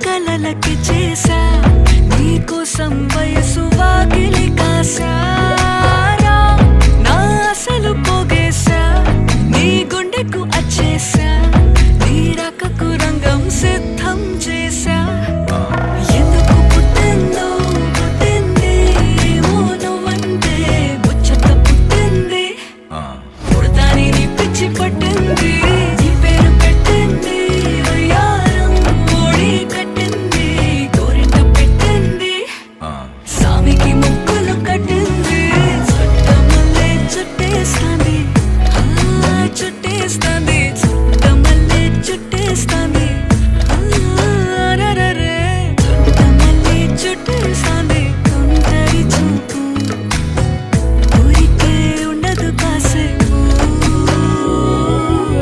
కలలకి చేసా నీకోసం వయసు వాకిలి కాసారా నా అసలు పోగేశా నీ గుండెకు అచ్చేసా నీ రాకకు రంగం సిద్ధం చేసా ఎందుకు పుట్టిందో పుట్టింది ఏమో నువ్వంటే ముచ్చట పుట్టింది పుడతాని నీ పిచ్చి పట్టింది